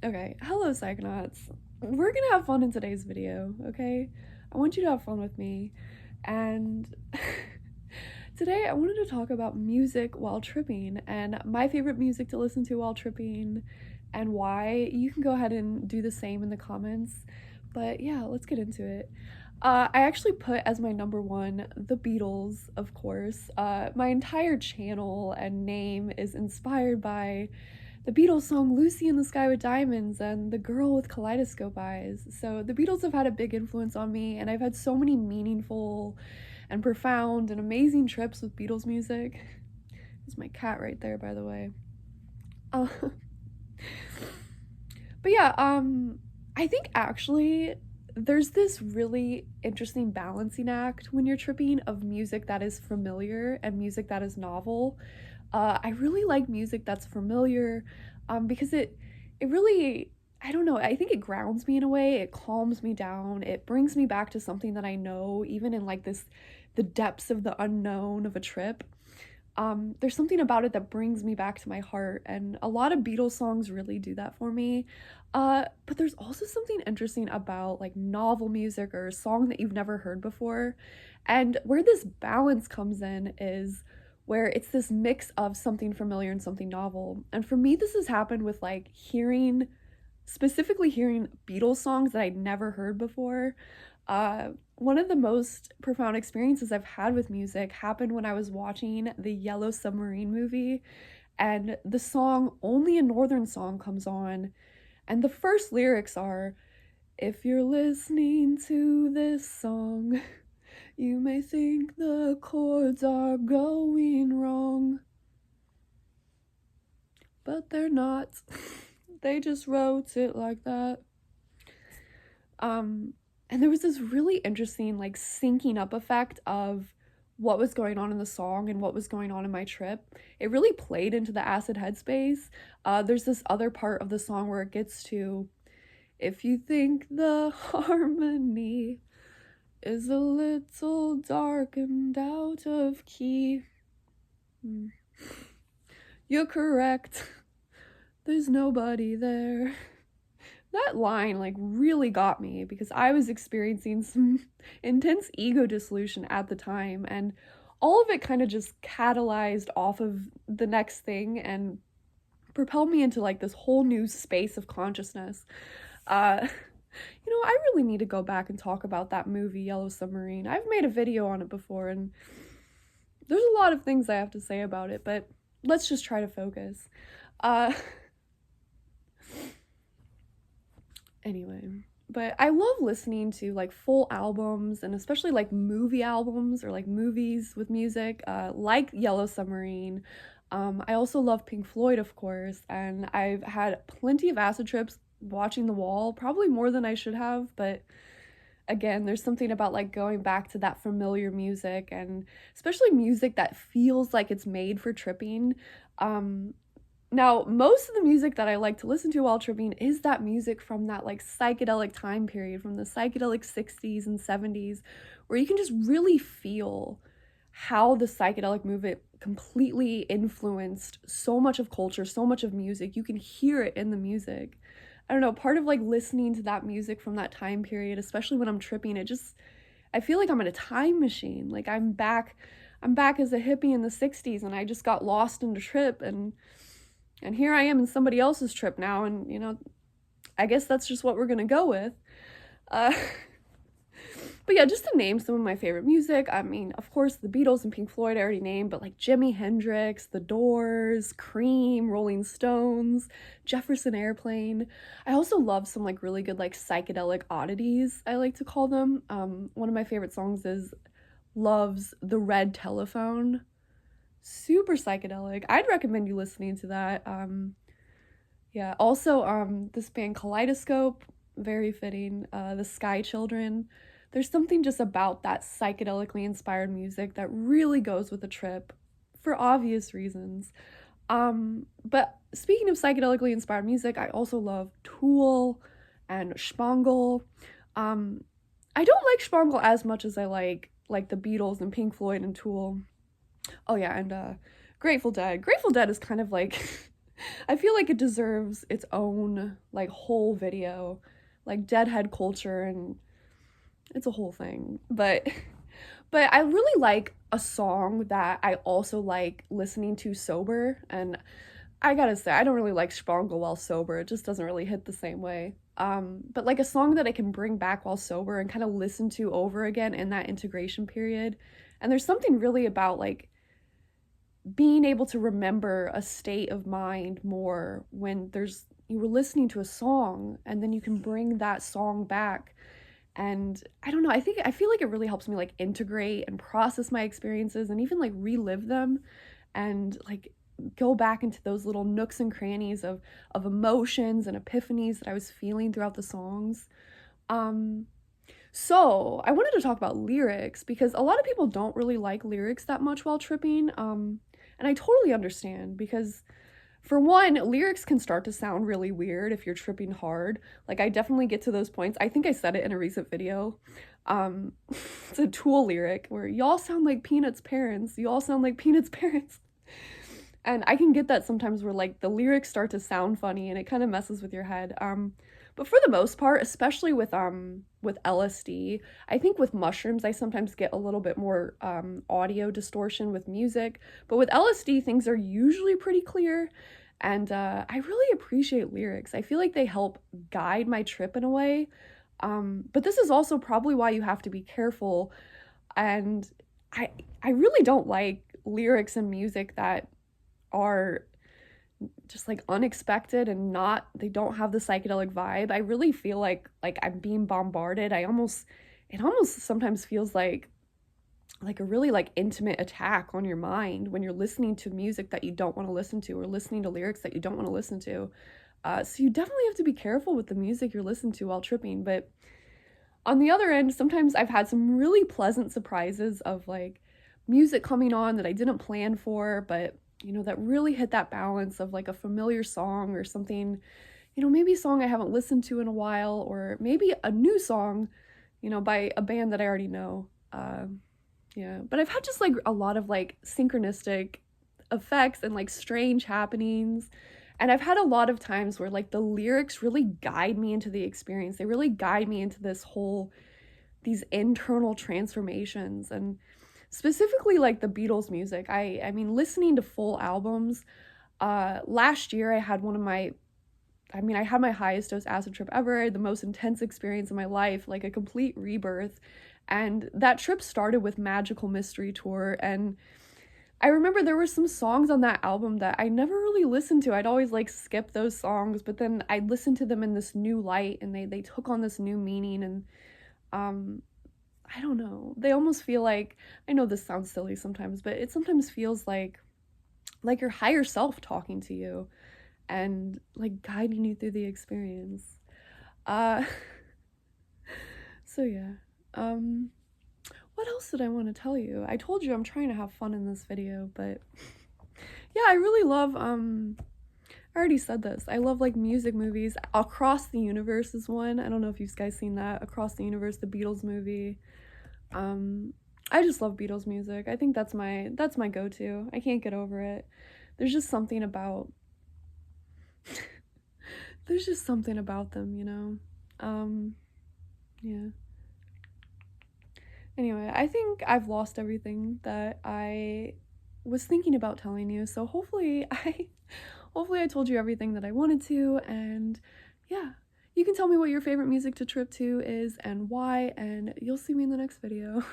Okay, hello Psychonauts. We're gonna have fun in today's video, okay? I want you to have fun with me. And today I wanted to talk about music while tripping and my favorite music to listen to while tripping and why. You can go ahead and do the same in the comments. But yeah, let's get into it. I actually put as my number one the Beatles, of course. My entire channel and name is inspired by the Beatles song Lucy in the Sky with Diamonds and The Girl with Kaleidoscope Eyes. So the Beatles have had a big influence on me, and I've had so many meaningful and profound and amazing trips with Beatles music. There's my cat right there, by the way. Uh, but yeah, I think actually there's this really interesting balancing act when you're tripping of music that is familiar and music that is novel. I really like music that's familiar, because it really, I don't know, I think it grounds me in a way. It calms me down. It brings me back to something that I know, even in like the depths of the unknown of a trip. There's something about it that brings me back to my heart, and a lot of Beatles songs really do that for me. But there's also something interesting about like novel music or a song that you've never heard before. And where this balance comes in is where it's this mix of something familiar and something novel. And for me, this has happened with like specifically hearing Beatles songs that I'd never heard before. One of the most profound experiences I've had with music happened when I was watching the Yellow Submarine movie, and the song Only a Northern Song comes on, and the first lyrics are, "If you're listening to this song, you may think the chords are going wrong, but they're not. They just wrote it like that." And there was this really interesting like syncing up effect of what was going on in the song and what was going on in my trip. It really played into the acid headspace. There's this other part of the song where it gets to, "If you think the harmony is a little dark and out of key, you're correct. There's nobody there." That line like really got me because I was experiencing some intense ego dissolution at the time, and all of it kind of just catalyzed off of the next thing and propelled me into like this whole new space of consciousness. uh I really need to go back and talk about that movie Yellow Submarine. I've made a video on it before, and there's a lot of things I have to say about it, but let's just try to focus. uh Anyway, but I love listening to like full albums, and especially like movie albums or like movies with music, like Yellow Submarine. I also love Pink Floyd, of course, and I've had plenty of acid trips watching The Wall, probably more than I should have, but again, there's something about like going back to that familiar music, and especially music that feels like it's made for tripping. Now, most of the music that I like to listen to while tripping is that music from that like psychedelic time period, from the psychedelic 60s and 70s, where you can just really feel how the psychedelic movement completely influenced so much of culture, so much of music. You can hear it in the music. I don't know, part of like listening to that music from that time period, especially when I'm tripping, I feel like I'm in a time machine. Like I'm back as a hippie in the 60s, and I just got lost in the trip, and here I am in somebody else's trip now, and I guess that's just what we're gonna go with. Uh, but yeah, just to name some of my favorite music, I mean, of course, the Beatles and Pink Floyd I already named, but like Jimi Hendrix, The Doors, Cream, Rolling Stones, Jefferson Airplane. I also love some like really good like psychedelic oddities, I like to call them. One of my favorite songs is Love's The Red Telephone. Super psychedelic. I'd recommend you listening to that. Yeah, also this band Kaleidoscope, very fitting. The Sky Children. There's something just about that psychedelically inspired music that really goes with the trip for obvious reasons. But speaking of psychedelically inspired music, I also love Tool and Spangle. I don't like Spangle as much as I like the Beatles and Pink Floyd and Tool. Oh yeah, and Grateful Dead. Grateful Dead is kind of like I feel like it deserves its own, like, whole video, like, deadhead culture, and it's a whole thing. But I really like a song that I also like listening to sober, and I gotta say, I don't really like Spangle while sober. It just doesn't really hit the same way. But like a song that I can bring back while sober and kind of listen to over again in that integration period. And there's something really about like being able to remember a state of mind more when you were listening to a song and then you can bring that song back. And I don't know, I feel like it really helps me like integrate and process my experiences and even like relive them and like go back into those little nooks and crannies of emotions and epiphanies that I was feeling throughout the songs. So I wanted to talk about lyrics because a lot of people don't really like lyrics that much while tripping. And I totally understand because for one, lyrics can start to sound really weird if you're tripping hard. Like I definitely get to those points. I think I said it in a recent video. It's a Tool lyric where y'all sound like Peanut's parents. You all sound like Peanut's parents. And I can get that sometimes where like the lyrics start to sound funny and it kind of messes with your head. But for the most part, especially with LSD, I think with mushrooms I sometimes get a little bit more audio distortion with music. But with LSD, things are usually pretty clear. And I really appreciate lyrics. I feel like they help guide my trip in a way. But this is also probably why you have to be careful. And I really don't like lyrics and music that are just like unexpected and they don't have the psychedelic vibe. I really feel like I'm being bombarded. It almost sometimes feels like a really like intimate attack on your mind when you're listening to music that you don't want to listen to or listening to lyrics that you don't want to listen to. So you definitely have to be careful with the music you're listening to while tripping. But on the other end, sometimes I've had some really pleasant surprises of like music coming on that I didn't plan for, but that really hit that balance of like a familiar song or something, maybe a song I haven't listened to in a while, or maybe a new song, by a band that I already know. Yeah, but I've had just like a lot of like synchronistic effects and like strange happenings. And I've had a lot of times where like the lyrics really guide me into the experience. They really guide me into these internal transformations. And specifically like the Beatles music. I mean, listening to full albums, last year I had I had my highest dose acid trip ever, the most intense experience of my life, like a complete rebirth. And that trip started with Magical Mystery Tour. And I remember there were some songs on that album that I never really listened to. I'd always like skip those songs, but then I'd listen to them in this new light and they took on this new meaning. And I don't know. They almost feel like, I know this sounds silly sometimes, but it sometimes feels like your higher self talking to you and like guiding you through the experience. So yeah. What else did I want to tell you? I told you I'm trying to have fun in this video, but yeah, I really love, I already said this. I love like music movies. Across the Universe is one. I don't know if you guys seen that. Across the Universe, the Beatles movie. I just love Beatles music. I think that's my go-to. I can't get over it. There's just something about them, yeah. Anyway, I think I've lost everything that I was thinking about telling you. So hopefully I told you everything that I wanted to, and yeah. You can tell me what your favorite music to trip to is and why, and you'll see me in the next video.